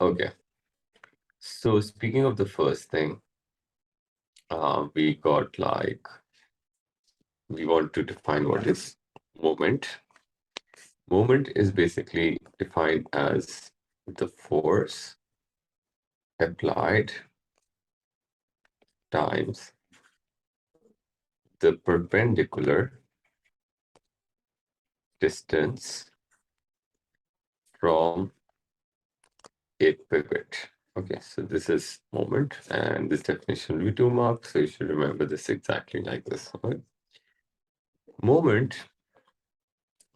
Okay. So speaking of the first thing, we got like, we want to define what is moment. Moment is basically defined as the force applied times the perpendicular distance from a pivot. Okay, so this is moment, and this definition will be 2 marks, so you should remember this exactly like this. Okay? Moment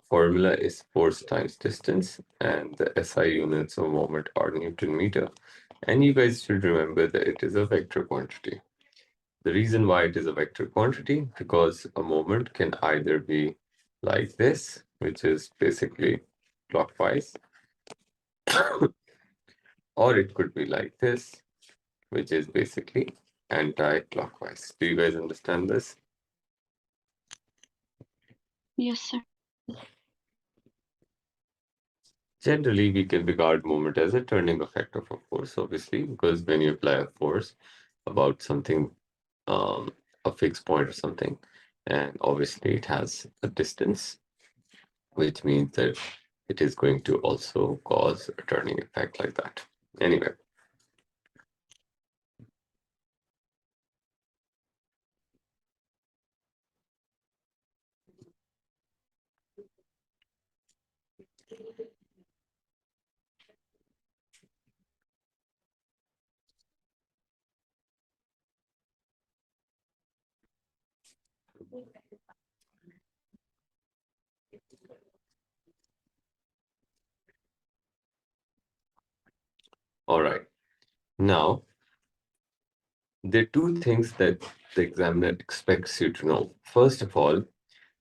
formula is force times distance, and the SI units of moment are Newton meter. And you guys should remember that it is a vector quantity. The reason why it is a vector quantity, because a moment can either be like this, which is basically clockwise, or it could be like this, which is basically anti-clockwise. Do you guys understand this? Yes, sir. Generally, we can regard moment as a turning effect of a force, obviously, because when you apply a force about something, a fixed point or something, and obviously it has a distance, which means that it is going to also cause a turning effect like that. Anyway, all right. Now, there are two things that the examiner expects you to know. First of all,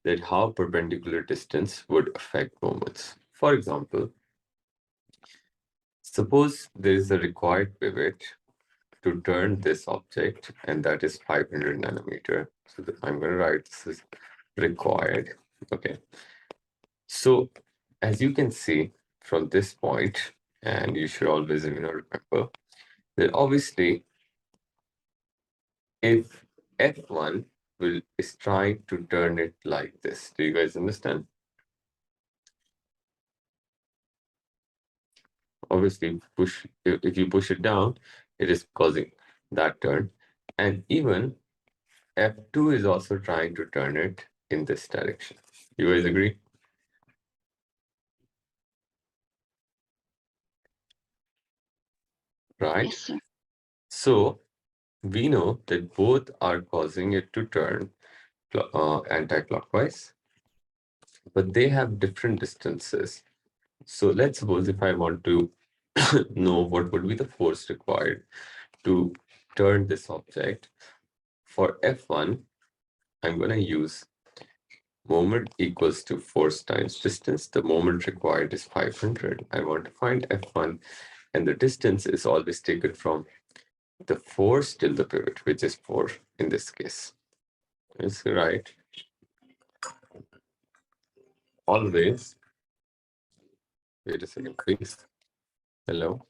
that how perpendicular distance would affect moments. For example, suppose there is a required pivot to turn this object, and that is 500 nanometer. So I'm going to write this is required. Okay. So as you can see from this point, and you should always remember that obviously if F1 is trying to turn it like this. Do you guys understand? Obviously, if you push it down, it is causing that turn. And even F2 is also trying to turn it in this direction. You guys agree? Right? Yes, sir. So we know that both are causing it to turn anti-clockwise, but they have different distances. So let's suppose if I want to know what would be the force required to turn this object, for F1, I'm going to use moment equals to force times distance. The moment required is 500. I want to find F1, and the distance is always taken from the force till the pivot, which is 4 in this case. Is right. Always. Wait a second, please. Hello.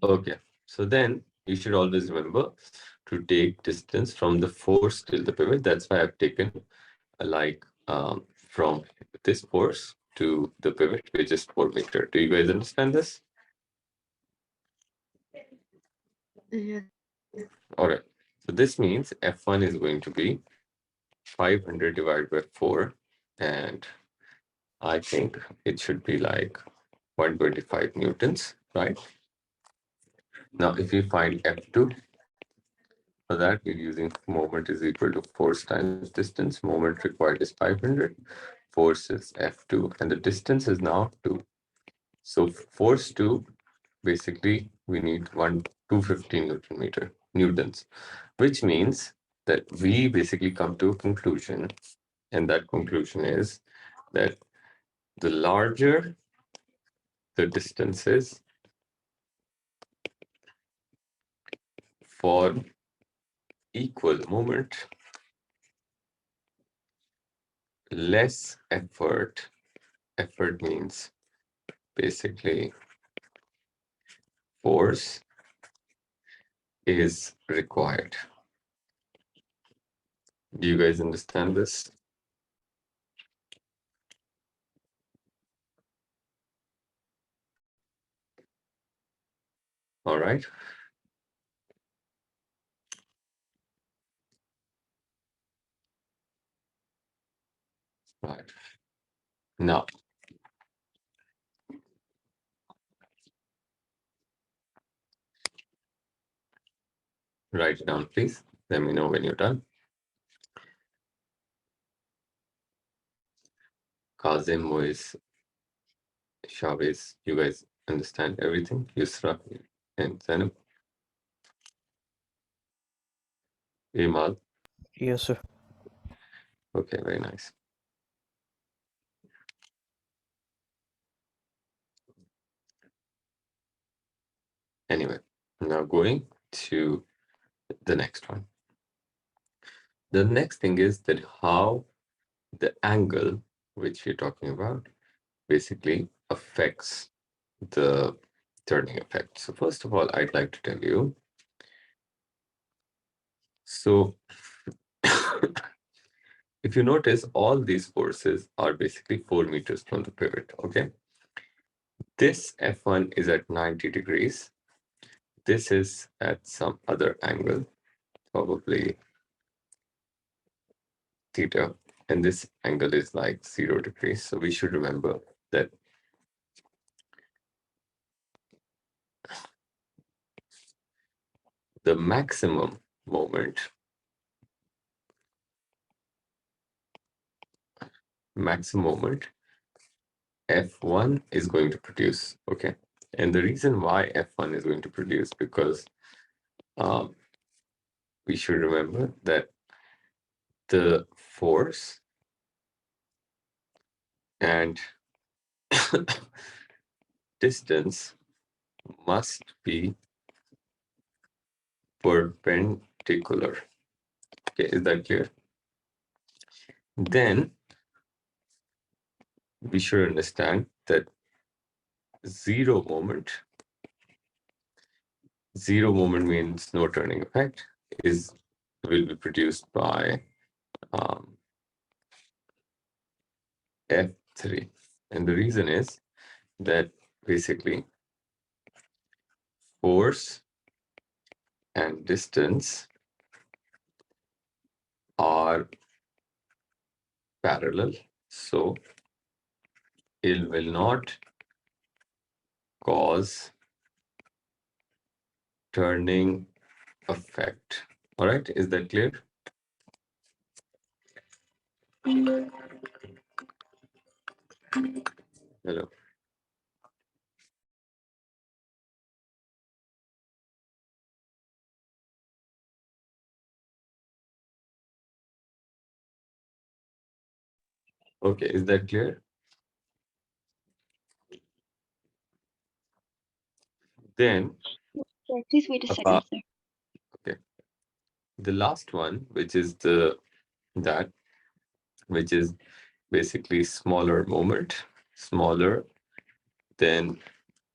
Okay, so then you should always remember to take distance from the force till the pivot. That's why I've taken like from this force to the pivot, which is 4 meter. Do you guys understand this? Yes. All right. So this means F1 is going to be 500 divided by 4. And I think it should be like 125 newtons, right? Now, if we find F2, for that, we're using moment is equal to force times distance. Moment required is 500. Force is F2, and the distance is now 2. So force 2, basically, we need 250 newtons, which means that we basically come to a conclusion, and that conclusion is that the larger the distance is for equal moment, less effort. Effort means basically force is required. Do you guys understand this? All right. Right. Now, write it down, please. Let me know when you're done. Kazim, Moise, Chavez, you guys understand everything? Yusra and Zainab, Imal. Yes, sir. Okay, very nice. Anyway, now going to the next one. The next thing is that how the angle which we're talking about basically affects the turning effect. So first of all, I'd like to tell you, so if you notice, all these forces are basically 4 meters from the pivot, okay? This F1 is at 90 degrees. This is at some other angle, probably theta, and this angle is like 0 degrees. So we should remember that the maximum moment, F1 is going to produce, okay? And the reason why F1 is going to produce, because we should remember that the force and distance must be perpendicular. Okay, is that clear? Then we should understand that zero moment means no turning effect, will be produced by F3. And the reason is that basically force and distance are parallel. So it will not cause turning effect. All right, is that clear? Hello. Okay, is that clear? Then Sir, please wait a second, about sir. okay, the last one, which is that which is basically smaller moment, smaller than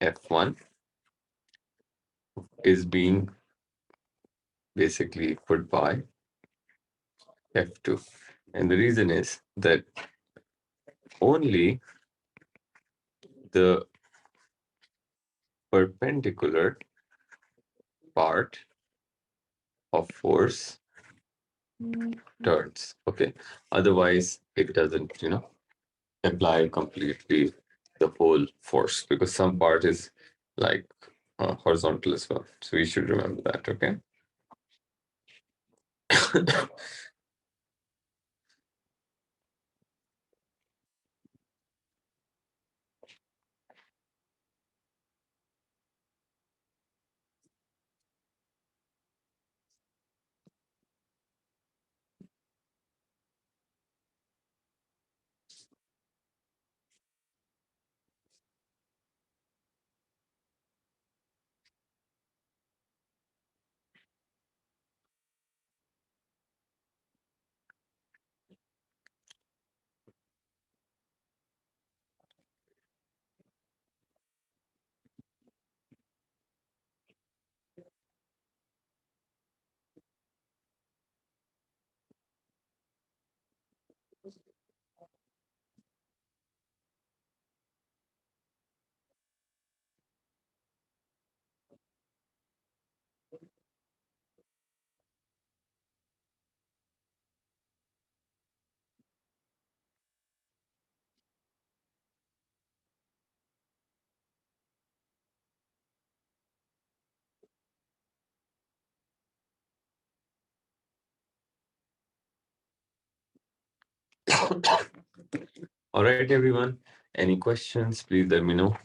F1. is being basically put by F2. And the reason is that only the perpendicular part of force turns. Okay. Otherwise, it doesn't, apply completely the whole force because some part is like horizontal as well. So you should remember that. Okay. All right, everyone. Any questions? Please let me know.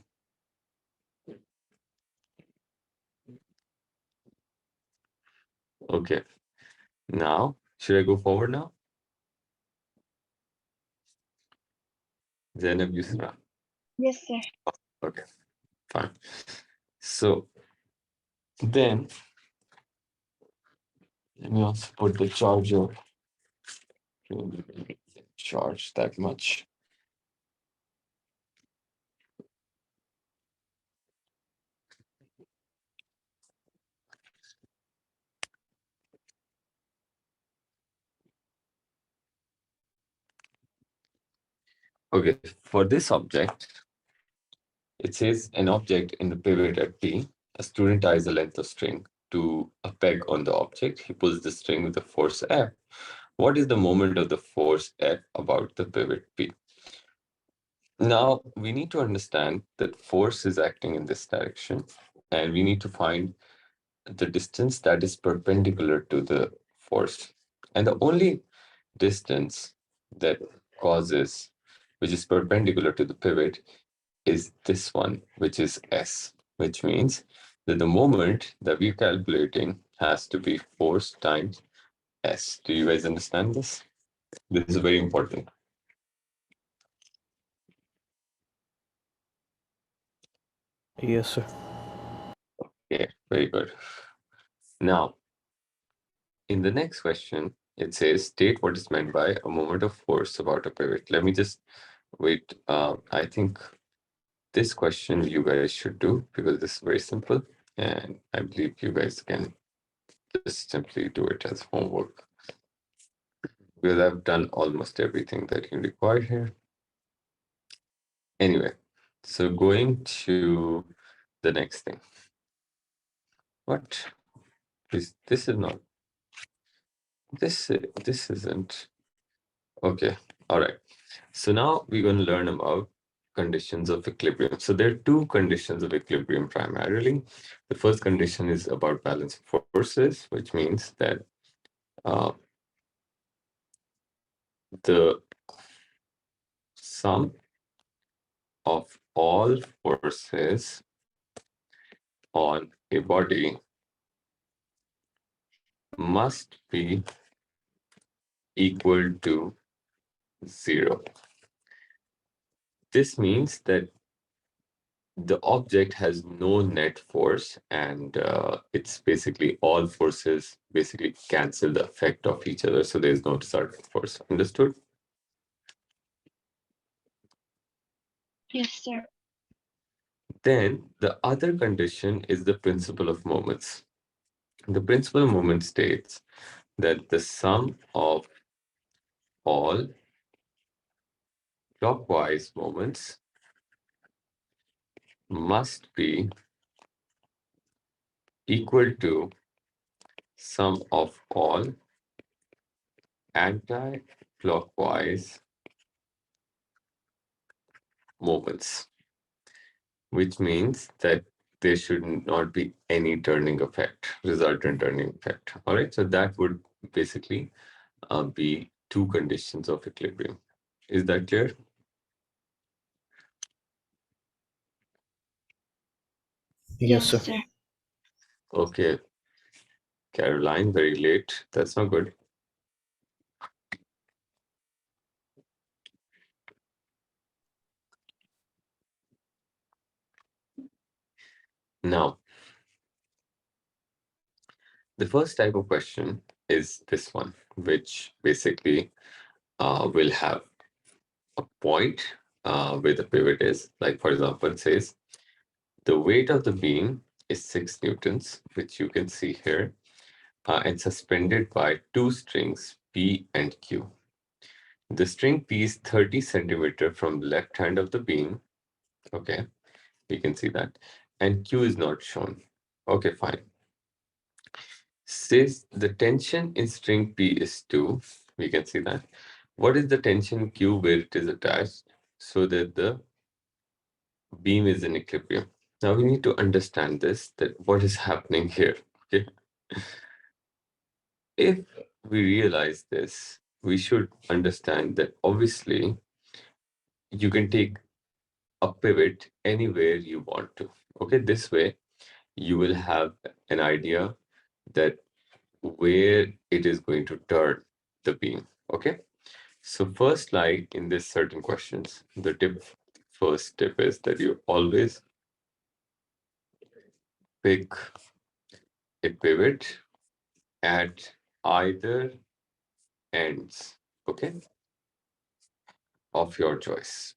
Okay. Now, should I go forward now? Zainab Yusra. Yes, sir. Okay, fine. So then let me also put the charger to charge that much. Okay, for this object, it says an object in the pivot at P. A student ties a length of string to a peg on the object. He pulls the string with the force F. What is the moment of the force F about the pivot P? Now, we need to understand that force is acting in this direction, and we need to find the distance that is perpendicular to the force. And the only distance that causes, which is perpendicular to the pivot, is this one, which is S, which means that the moment that we're calculating has to be force times S. Do you guys understand this? This is very important. Yes, sir. Okay, very good. Now, in the next question, it says, state what is meant by a moment of force about a pivot. Let me just wait. I think this question you guys should do because this is very simple. And I believe you guys can just simply do it as homework. Because I've done almost everything that you require here. Anyway, so going to the next thing. What is this? Is not this isn't okay. All right. So now we're going to learn about conditions of equilibrium. So there are two conditions of equilibrium primarily. The first condition is about balance of forces, which means that uh, the sum of all forces on a body must be equal to 0. This means that the object has no net force and it's basically all forces basically cancel the effect of each other. So there's no resultant force. Understood? Yes, sir. Then the other condition is the principle of moments. The principle of moment states that the sum of all clockwise moments must be equal to sum of all anti-clockwise moments, which means that there should not be any turning effect, resultant turning effect. All right, so that would basically be two conditions of equilibrium. Is that clear? Yes, Yes, sir. sir. Okay, Caroline, very late. That's not good. Now, the first type of question is this one, which basically will have a point where the pivot is. Like, for example, it says the weight of the beam is 6 newtons, which you can see here, and suspended by two strings, P and Q. The string P is 30 centimeter from the left hand of the beam. Okay, you can see that. And Q is not shown. Okay, fine. Says the tension in string P is 2. We can see that. What is the tension Q where it is attached so that the beam is in equilibrium? Now we need to understand this, that what is happening here. Okay. If we realize this, we should understand that obviously you can take a pivot anywhere you want to. Okay, this way you will have an idea that where it is going to turn the beam. Okay, so first, like in this certain questions, the first tip is that you always pick a pivot at either ends, okay, of your choice.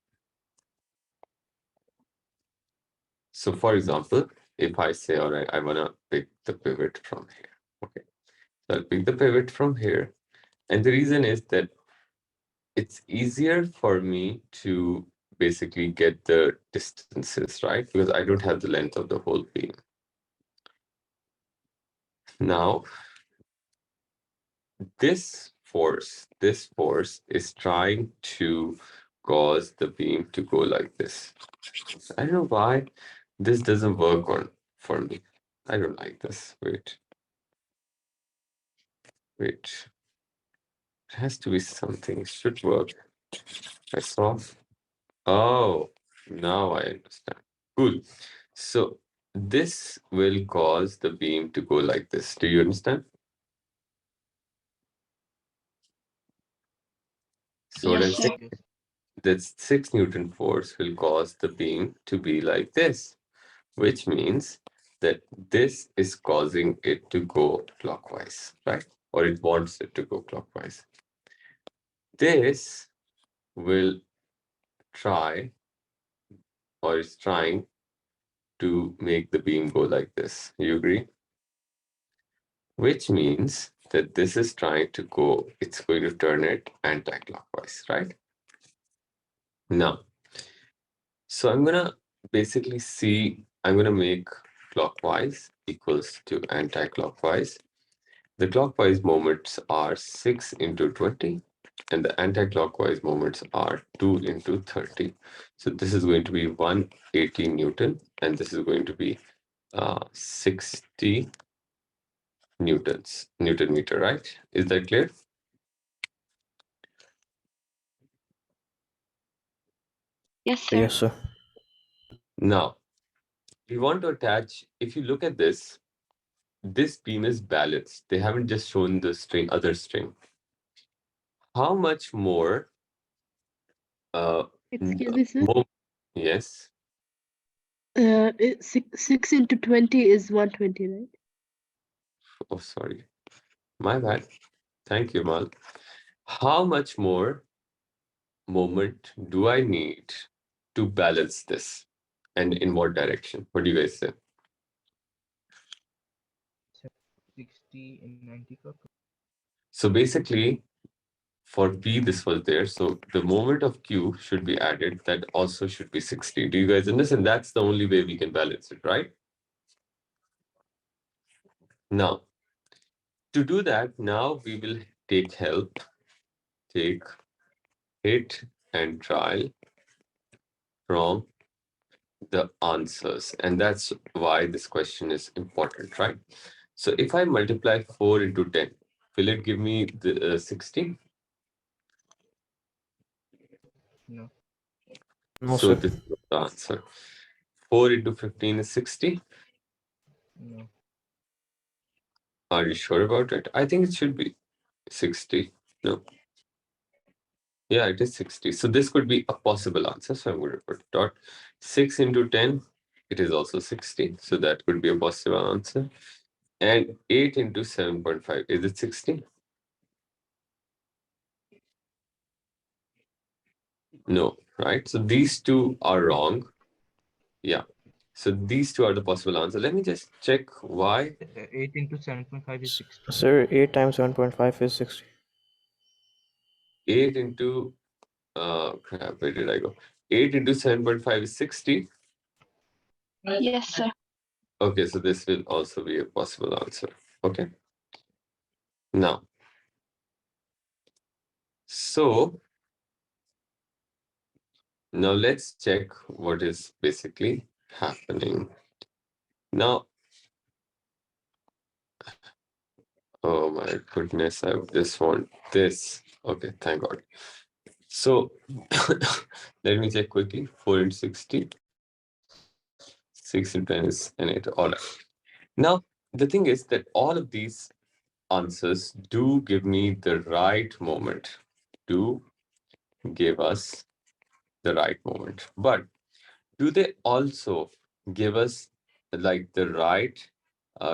So for example, if I say, all right, I want to pick the pivot from here, okay, so I'll pick the pivot from here. And the reason is that it's easier for me to basically get the distances, right? Because I don't have the length of the whole beam. Now, this force is trying to cause the beam to go like this. I don't know why this doesn't work on for me. I don't like this. Wait. It has to be something. It should work. I saw. Oh, now I understand. Cool. So this will cause the beam to go like this. Do you understand? So what Yes, I'm sir. saying, that 6 Newton force will cause the beam to be like this, which means that this is causing it to go clockwise, right? Or it wants it to go clockwise. This will try or is trying to make the beam go like this. You agree? Which means that this is trying to go, it's going to turn it anti-clockwise, right? Now, so I'm gonna basically see, I'm gonna make clockwise equals to anti-clockwise. The clockwise moments are 6 into 20, and the anti-clockwise moments are 2 into 30. So this is going to be 180 Newton, and this is going to be 60 Newton meter, right? Is that clear? Yes, sir. Yes, sir. Now, we want to attach, if you look at this beam is balanced. They haven't just shown the string, other string. How much more? Excuse me, sir. More, yes. Six into 20 is 120, right? Oh, sorry. My bad. Thank you, Mal. How much more moment do I need to balance this? And in what direction? What do you guys say? 60 and 94. So basically, for P, this was there. So the moment of Q should be added. That also should be 60. Do you guys understand? That's the only way we can balance it, right? Now, to do that, now we will take help, take hit and trial from the answers. And that's why this question is important, right? So if I multiply 4 into 10, will it give me the 60? No. No, So sir. this is the answer. 4 into 15 is 60. No. Are you sure about it? I think it should be 60. No. Yeah, it is 60. So this could be a possible answer. So I'm going to put dot. 6 into 10, it is also 60. So that could be a possible answer. And 8 into 7.5, is it 60? No, right? So these two are wrong. Yeah. So these two are the possible answers. Let me just check why. 8 into 7.5 is 60. Sir, 8 times 7.5 is 60. 8 into, crap, where did I go? 8 into 7.5 is 60. Yes, sir. Okay, so this will also be a possible answer. Okay. Now, so now let's check what is basically happening. Now, oh my goodness, I just want this. Okay, thank God. So let me check quickly. 4 into 60. 6 into 10 is an 8. All right. Now, the thing is that all of these answers do give me the right moment, do give us the right moment. But do they also give us like the right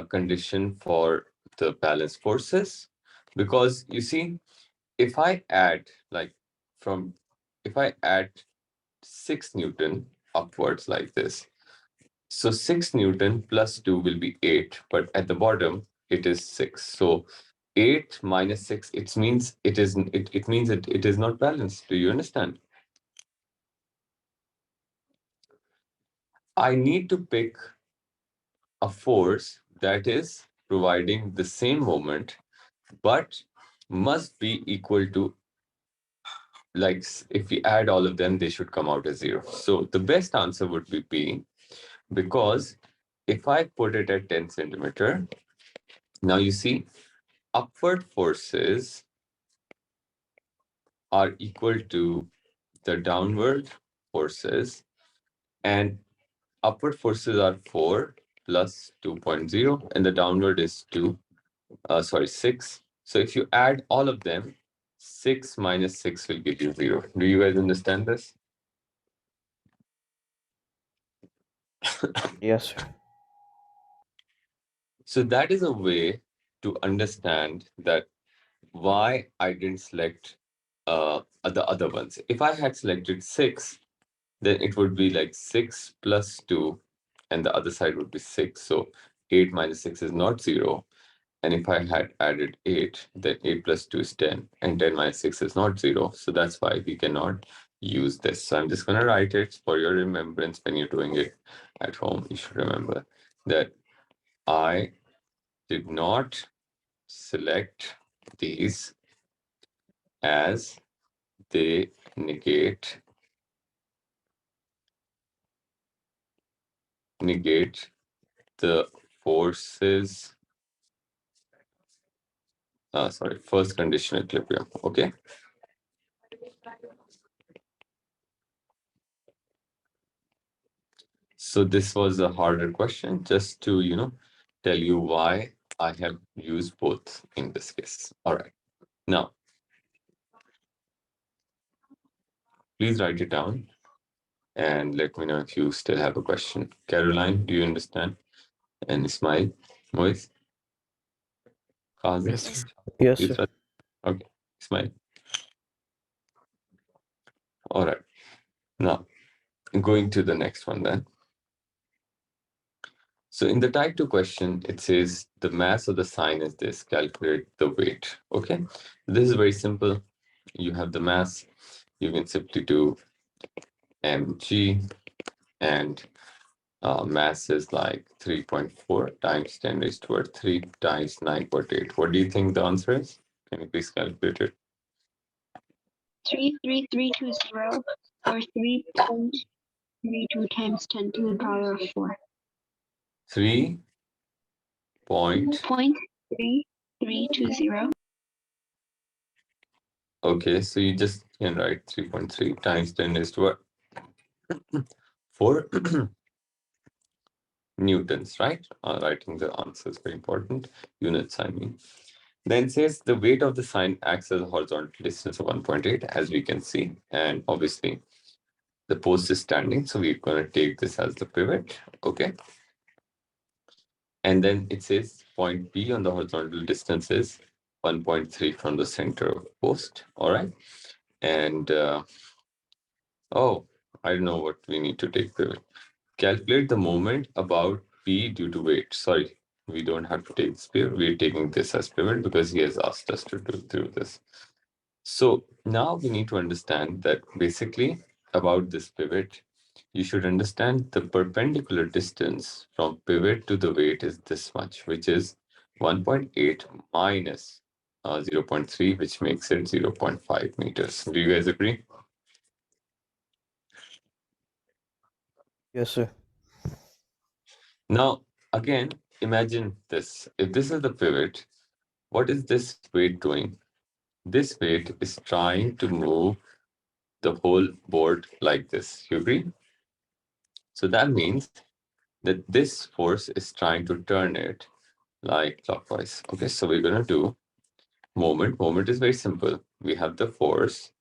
condition for the balance forces? Because you see, if I add like from, if I add 6 Newton upwards like this, so 6 Newton plus 2 will be 8, but at the bottom it is 6. So 8 minus 6, it means it means it is not balanced. Do you understand? I need to pick a force that is providing the same moment, but must be equal to, like, if we add all of them, they should come out as 0. So the best answer would be B, because if I put it at 10 centimeter, now you see upward forces are equal to the downward forces, and upward forces are 4 plus 2.0, and the downward is 6. So if you add all of them, 6 minus 6 will give you 0. Do you guys understand this? Yes, sir. So that is a way to understand that why I didn't select the other ones. If I had selected 6, then it would be like 6 plus 2, and the other side would be 6. So 8 minus 6 is not 0. And if I had added 8, then 8 plus 2 is 10, and 10 minus 6 is not 0. So that's why we cannot use this. So I'm just going to write it for your remembrance when you're doing it at home. You should remember that I did not select these as they negate the forces, first condition equilibrium. Okay. So this was a harder question, just to, tell you why I have used both in this case. All right. Now, please write it down and let me know if you still have a question. Caroline, do you understand? And Ismail, Moise, Kazim? Yes, sir. Yes, Please sir. write. Okay, Ismail. All right. Now, going to the next one then. So in the type 2 question, it says the mass of the sign is this, calculate the weight. Okay, this is very simple. You have the mass, you can simply do mg, and mass is like 3.4 times 10 raised to 3 times 9.8. What do you think the answer is? Can you please calculate it? 33320 or 3.32 times 10 to the power of 4. 3 point. 0.3320. Okay, so you just can write 3.3 times 10 raised to 4 newtons, right? Writing the answer is very important. Units, I mean. Then says the weight of the sign acts as a horizontal distance of 1.8, as we can see. And obviously, the post is standing, so we're going to take this as the pivot. Okay. And then it says point P on the horizontal distance is 1.3 from the center of post. All right. And oh, I don't know what we need to take pivot. Calculate the moment about P due to weight. Sorry, we don't have to take this pivot. We're taking this as pivot because he has asked us to do this. So now we need to understand that basically about this pivot, you should understand the perpendicular distance from pivot to the weight is this much, which is 1.8 minus 0.3, which makes it 0.5 meters. Do you guys agree? Yes, sir. Now, again, imagine this. If this is the pivot, what is this weight doing? This weight is trying to move the whole board like this. You agree? So that means that this force is trying to turn it like clockwise. Okay, so we're going to do moment. Moment is very simple. We have the force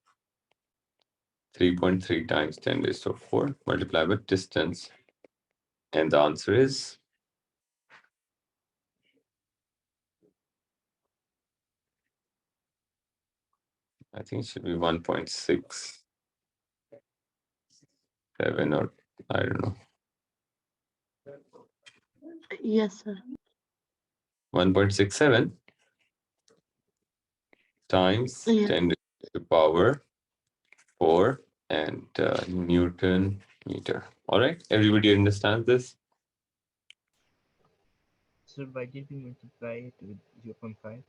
3.3 times 10 raised to 4 multiplied with distance. And the answer is I think it should be 1.67 or I don't know. Yes, sir. 1.67 times Yeah. 10 raised to the power 4 and Newton meter. All right, everybody understands this? So why did we multiply it with 0.5?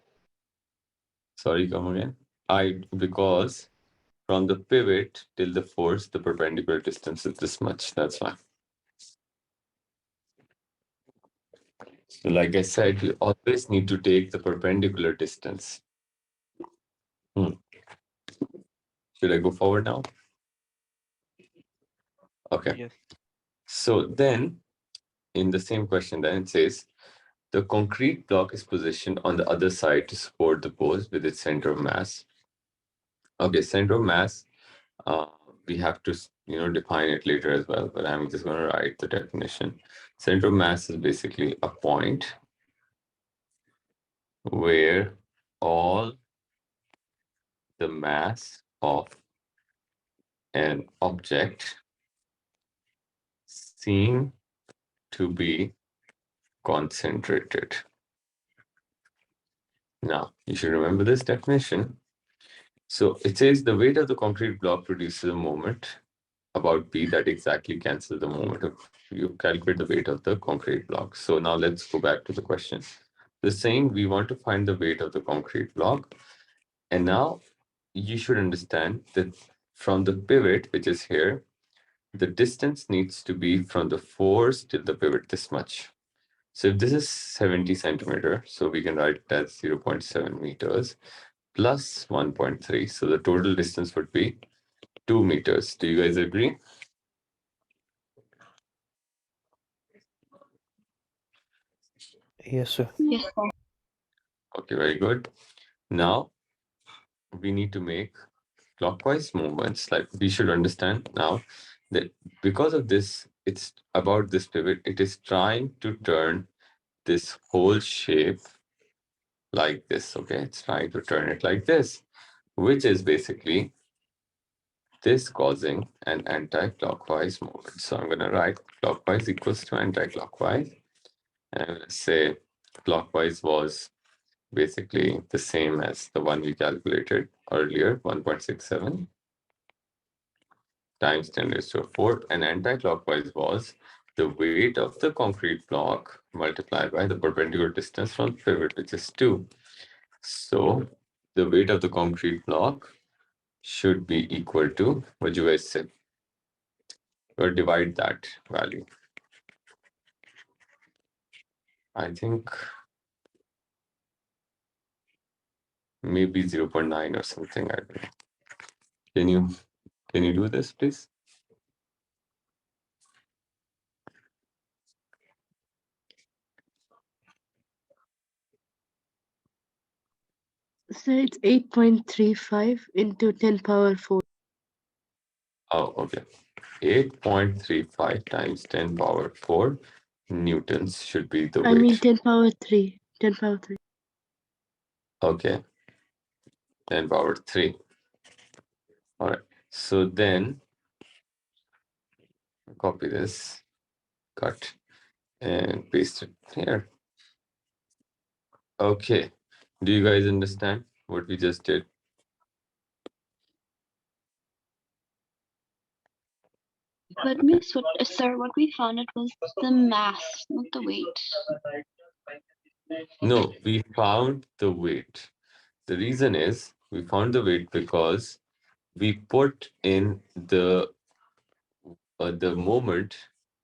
Sorry, come again. Because from the pivot till the force, the perpendicular distance is this much. That's why. So like I said, you always need to take the perpendicular distance. Should I go forward now? Okay. Yes. So then in the same question, then it says the concrete block is positioned on the other side to support the post with its center of mass. Okay, center of mass, uh, we have to define it later as well, but I'm just going to write the definition. Center of mass is basically a point where all the mass of an object seem to be concentrated. Now, you should remember this definition. So it says the weight of the concrete block produces a moment about P that exactly cancels the moment of you calculate the weight of the concrete block. So now let's go back to the question. The saying we want to find the weight of the concrete block. And now you should understand that from the pivot, which is here, the distance needs to be from the force till the pivot this much. So if this is 70 centimeter, so we can write it as 0.7 meters plus 1.3. So the total distance would be 2 meters. Do you guys agree? Yes, sir. Yes, sir. Okay, very good. Now we need to make clockwise movements. Like we should understand now that because of this, it's about this pivot. It is trying to turn this whole shape like this. Okay, it's trying to turn it like this, which is basically this causing an anti-clockwise movement. So I'm going to write clockwise equals to anti-clockwise. And let's say clockwise was basically the same as the one we calculated earlier, 1.67 times 10 raised to 4. And anti-clockwise was the weight of the concrete block multiplied by the perpendicular distance from the pivot, which is 2. So the weight of the concrete block should be equal to, what do you guys say? Or divide that value. I think maybe 0.9 or something. I don't know. Can you do this, please? So it's 8.35 into 10 power 4. Oh, okay. 8.35 times 10 power 4 newtons should be the I mean weight. 10 power 3. 10 power 3. Okay, 10 power 3. All right. So then copy this, cut, and paste it here. Okay. Do you guys understand what we just did? But miss, sir, what we found it was the mass, not the weight. No, we found the weight. The reason is we found the weight because we put in the moment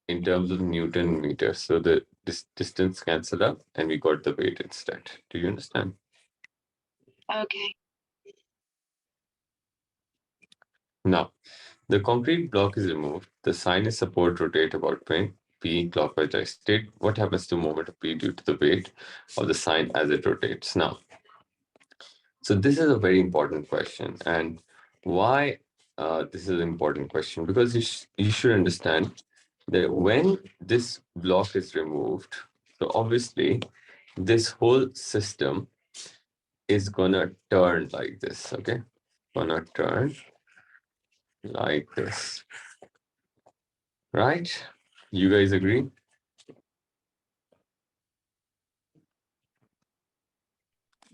in terms of Newton meters. So the distance cancelled out and we got the weight instead. Do you understand? Okay. Now, the concrete block is removed. The sign is support rotate about P clockwise I state. What happens to moment of P due to the weight of the sign as it rotates? Now, so this is a very important question. And why this is an important question? Because you should understand that when this block is removed, so obviously this whole system is gonna turn like this, okay? Gonna turn like this, right? You guys agree?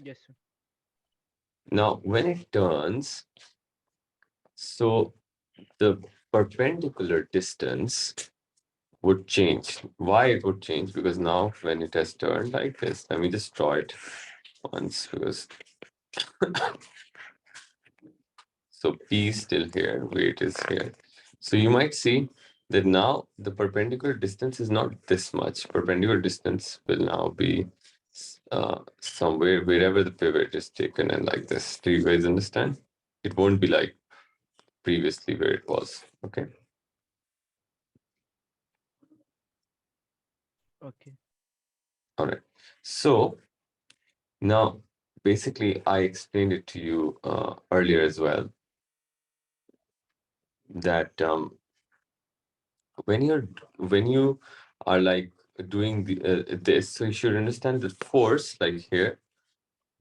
Yes, sir. Now, when it turns, so the perpendicular distance would change. Why it would change? Because now when it has turned like this, let me just draw it once because so P is still here, weight is here. So you might see that now the perpendicular distance is not this much. Perpendicular distance will now be somewhere wherever the pivot is taken and like this. Do you guys understand? It won't be like previously where it was. Okay. Okay. All right. So now basically I explained it to you earlier as well that when you are like doing this, so you should understand the force like here.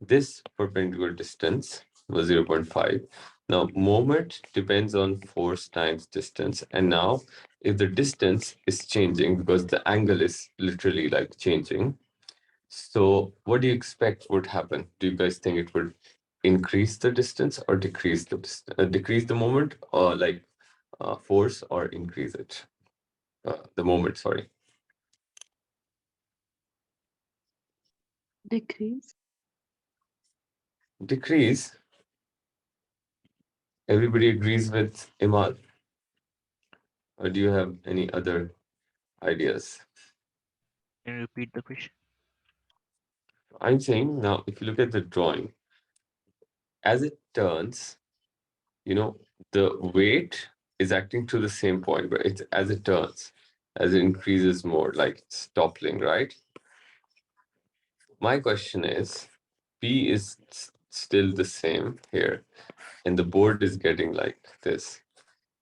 This perpendicular distance was 0.5. Now moment depends on force times distance, and now if the distance is changing because the angle is literally like changing, so what do you expect would happen? Do you guys think it would increase the distance or decrease the decrease the moment, or like force, or increase it? The moment, sorry. Decrease. Decrease. Everybody agrees with Imal, or do you have any other ideas? Can you repeat the question? I'm saying now, if you look at the drawing, as it turns, the weight is acting to the same point, but it's as it turns, as it increases more, like it's toppling, right? My question is, P is still the same here, and the board is getting like this.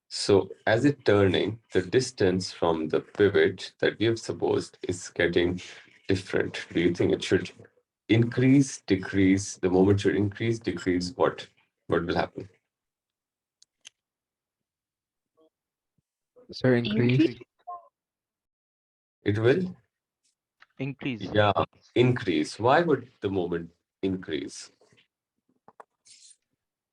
So as it turning, the distance from the pivot that we have supposed is getting different. Do you think it should increase, decrease? The moment should increase, decrease, what will happen? Sir, increase. Increase. It will? Increase. Yeah, increase. Why would the moment increase?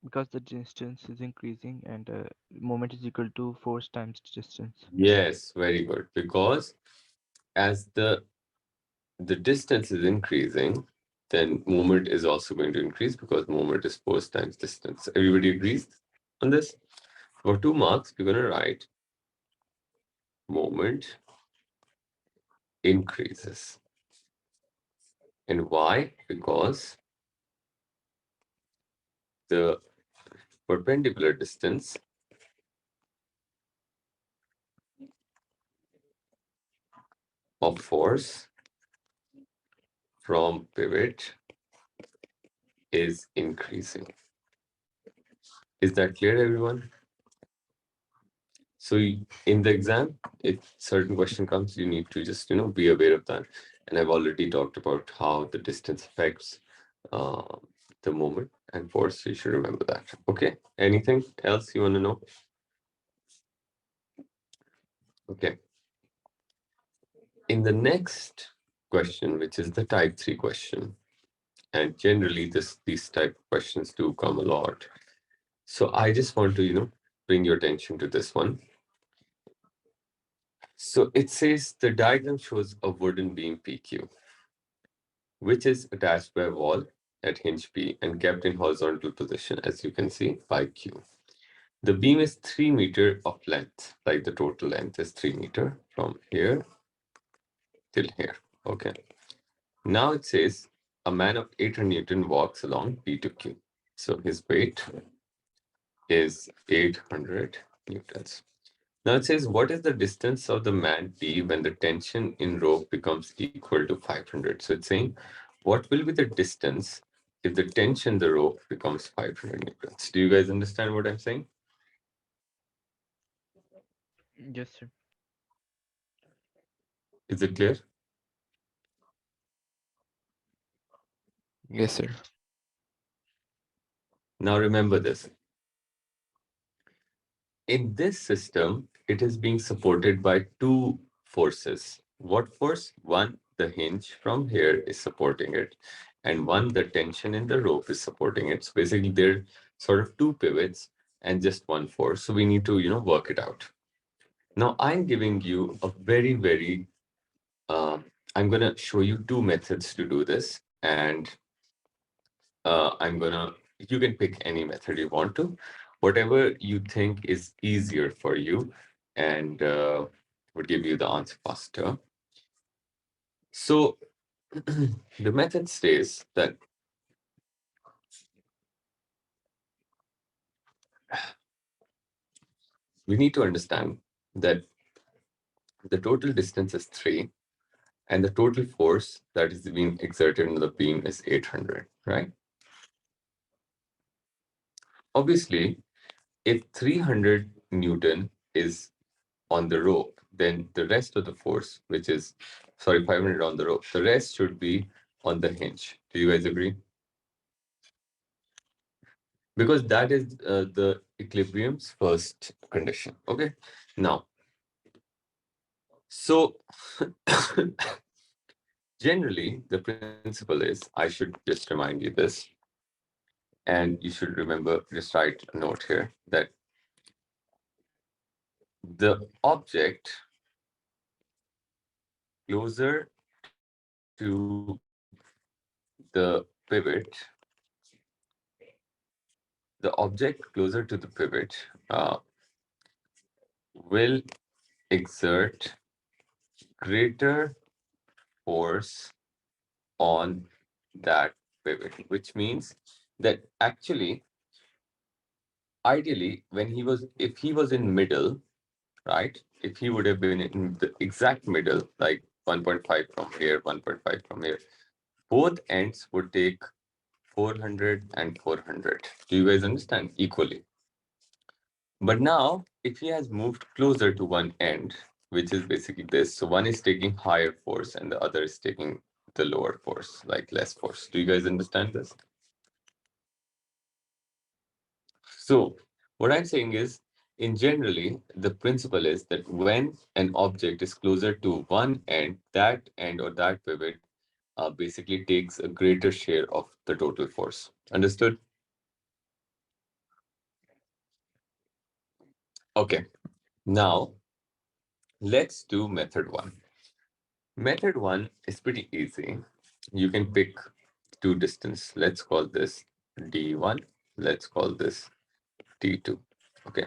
Because the distance is increasing and moment is equal to force times distance. Yes, very good. Because as the distance is increasing, then moment is also going to increase because moment is force times distance. Everybody agrees on this? For 2 marks, we're going to write moment increases. And why? Because the perpendicular distance of force from pivot is increasing. Is that clear, everyone? So in the exam, if certain question comes, you need to just, be aware of that. And I've already talked about how the distance affects uh, the moment and force. So you should remember that. Okay. Anything else you want to know? Okay. In the next question, which is the type 3 question, and generally these type of questions do come a lot. So I just want to, bring your attention to this one. So it says the diagram shows a wooden beam PQ, which is attached by a wall at hinge P and kept in horizontal position, as you can see, by Q. The beam is 3 meters of length, like the total length is 3 meters from here till here. Okay. Now it says a man of 800 Newton walks along P to Q. So his weight is 800 Newtons. Now it says, what is the distance of the man P when the tension in rope becomes equal to 500? So it's saying, what will be the distance if the tension in the rope becomes 500 Newtons? Do you guys understand what I'm saying? Yes, sir. Is it clear? Yes, sir. Now remember this. In this system, it is being supported by two forces. What force? One, the hinge from here is supporting it, and one, the tension in the rope is supporting it. So basically, there are sort of two pivots and just one force. So we need to, work it out. Now, I'm giving you a very, very, I'm going to show you two methods to do this. And you can pick any method you want to, whatever you think is easier for you and would give you the answer faster. So the method states that we need to understand that the total distance is 3 and the total force that is being exerted on the beam is 800, right? Obviously, if 300 Newton is on the rope, then the rest of the force, which is, 500 on the rope, the rest should be on the hinge. Do you guys agree? Because that is the equilibrium's first condition. Okay. Now, so generally, the principle is, I should just remind you this, and you should remember, just write a note here that the object closer to the pivot, uh, will exert greater force on that pivot, which means that actually, ideally, if he was in middle, right? If he would have been in the exact middle, like 1.5 from here, 1.5 from here, both ends would take 400 and 400. Do you guys understand? Equally. But now, if he has moved closer to one end, which is basically this, so one is taking higher force and the other is taking the lower force, like less force. Do you guys understand this? So what I'm saying is, In generally, the principle is that when an object is closer to one end, that end or that pivot basically takes a greater share of the total force. Understood? Okay. Now, let's do method one. Method one is pretty easy. You can pick two distance. Let's call this D1. Let's call this D2. Okay.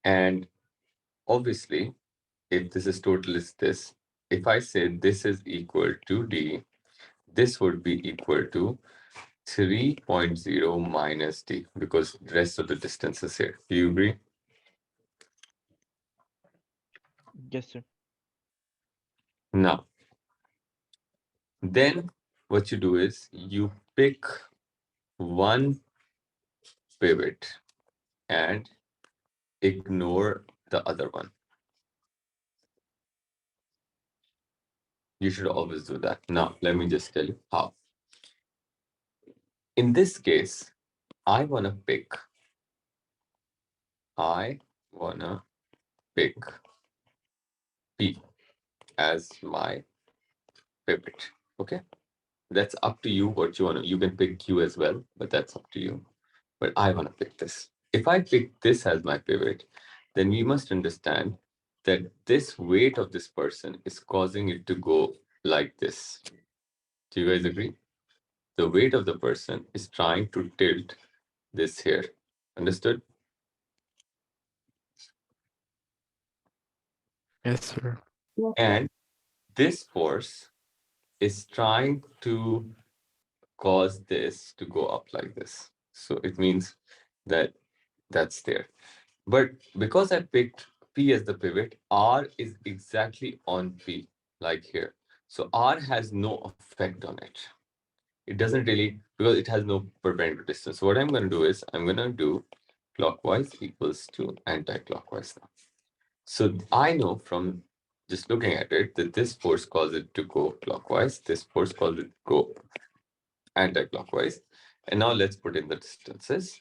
And obviously, if this is total is this, if I say this is equal to D, this would be equal to 3.0 minus D because the rest of the distance is here. Do you agree? Yes, sir. Now, then what you do is you pick one pivot and ignore the other one. You should always do that. Now, let me just tell you how. In this case, I want to pick P as my pivot. Okay. That's up to you what you want to. You can pick Q as well, but that's up to you. But I want to pick this. If I pick this as my pivot, then we must understand that this weight of this person is causing it to go like this. Do you guys agree? The weight of the person is trying to tilt this here. Understood? Yes, sir. Yes, sir. And this force is trying to cause this to go up like this. So it means that that's there. But because I picked P as the pivot, R is exactly on P, like here. So R has no effect on it. It doesn't really, because it has no perpendicular distance. So what I'm going to do is I'm going to do clockwise equals to anti-clockwise now. So I know from just looking at it that this force causes it to go clockwise. This force causes it to go anti-clockwise. And now let's put in the distances.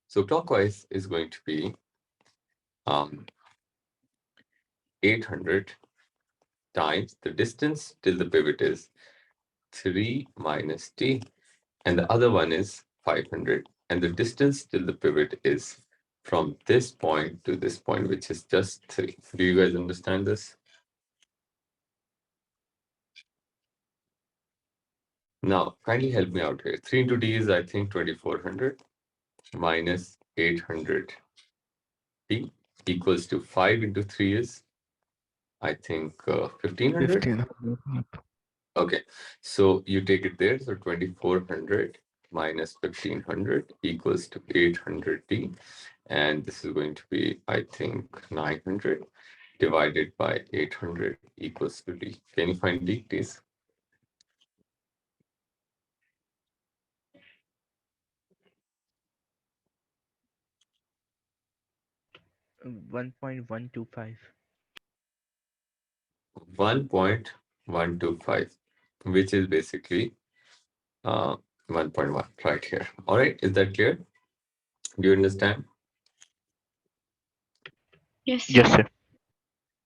So clockwise is going to be 800 times the distance till the pivot is 3 minus t, and the other one is 500. And the distance till the pivot is from this point to this point, which is just 3. Do you guys understand this? Now, kindly help me out here. 3 into d is, I think, 2400 minus 800 t equals to 5 into 3 is, I think, 1500. 15. Okay, so you take it there. So 2400 minus 1500 equals to 800t. And this is going to be, I think, 900 divided by 800 equals to d. Can you find d, please? 1.125. 1.125, which is basically 1.1 right here. All right, is that clear? Do you understand? Yes, Yes, sir. sir.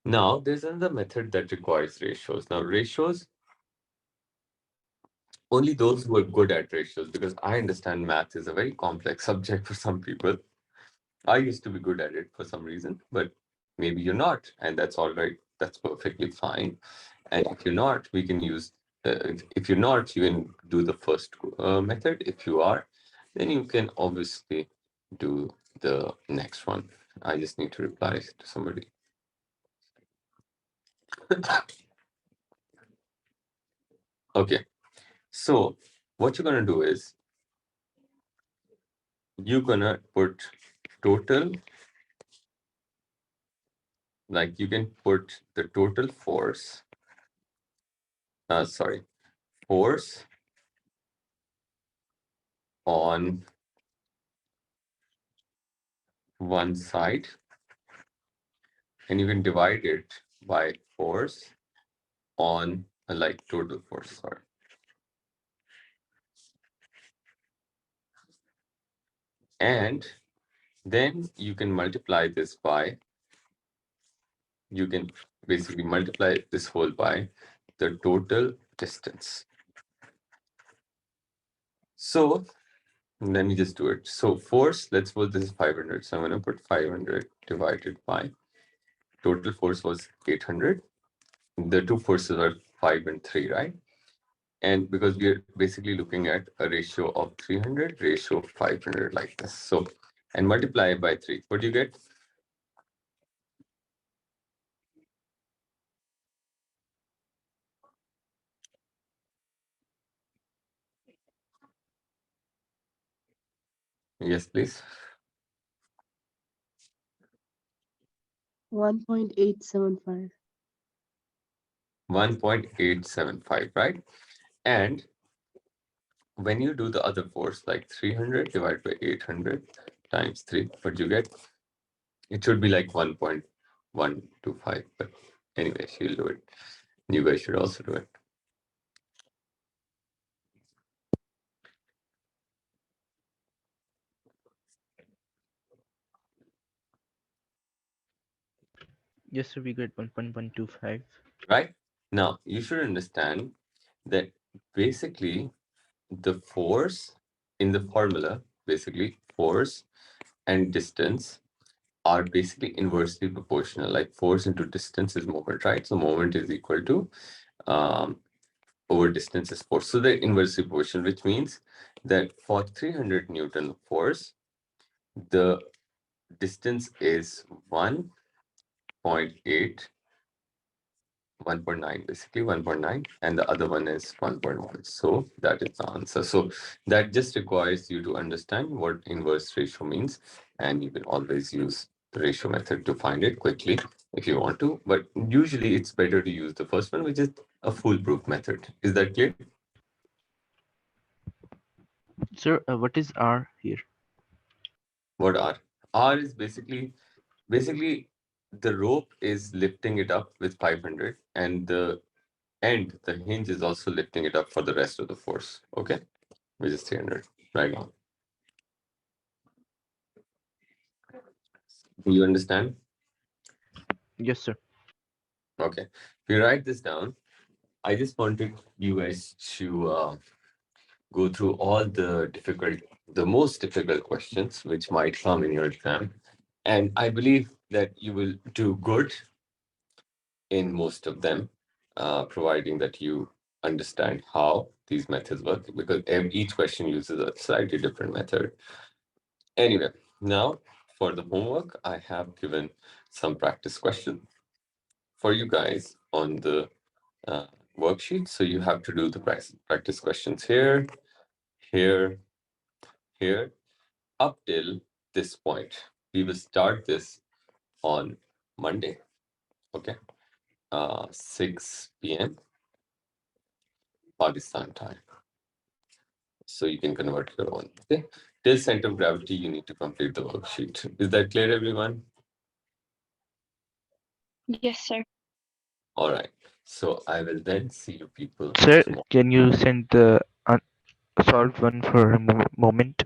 Now, there's another method that requires ratios. Now, ratios, only those who are good at ratios, because I understand math is a very complex subject for some people. I used to be good at it for some reason, but maybe you're not, and that's all right. That's perfectly fine. And if you're not, we can use, if you're not, you can do the first method. If you are, then you can obviously do the next one. I just need to reply to somebody. Okay, so what you're going to do is you're going to put total, like you can put the total force, force on one side, and you can divide it by force on like total force, sorry. And Then you can multiply this by, you can basically multiply this whole by the total distance. So let me just do it. So force, let's suppose this is 500. So I'm going to put 500 divided by total force was 800. The two forces are 5 and 3, right? And because we are basically looking at a ratio of 300, ratio of 500 like this. So, and multiply by 3. What do you get? Yes, please. 1.875. 1.875, right? And when you do the other force, like 300 divided by 800 times 3, what do you get? It should be like 1.125. But anyway, she'll do it. You guys should also do it. Yes, sir, we get 1.125. Right? Now, you should understand that basically the force in the formula, basically force and distance are basically inversely proportional. Like force into distance is moment, right? So moment is equal to over distance is force. So they're inversely proportional, which means that for 300 Newton force, the distance is 1.8 1.9, basically 1.9, and the other one is 1.1. So that is the answer. So that just requires you to understand what inverse ratio means, and you can always use the ratio method to find it quickly if you want to. But usually it's better to use the first one, which is a foolproof method. Is that clear? Sir, what is R here? What R? R is basically the rope is lifting it up with 500, and the hinge is also lifting it up for the rest of the force. Okay, which is 300 right now. Do you understand? Yes, sir. Okay. If you write this down, I just wanted you guys to go through all the most difficult questions which might come in your exam. And I believe that you will do good in most of them, providing that you understand how these methods work, because each question uses a slightly different method. Anyway, now for the homework, I have given some practice questions for you guys on the uh, worksheet. So you have to do the practice questions here, here, here, up till this point. We will start this on Monday, okay? 6 p.m. Pakistan time. So you can convert your own, okay? Till center of gravity, you need to complete the worksheet. Is that clear, everyone? Yes, sir. All right. So I will then see you people Sir, tomorrow. can you send the solved one for a moment?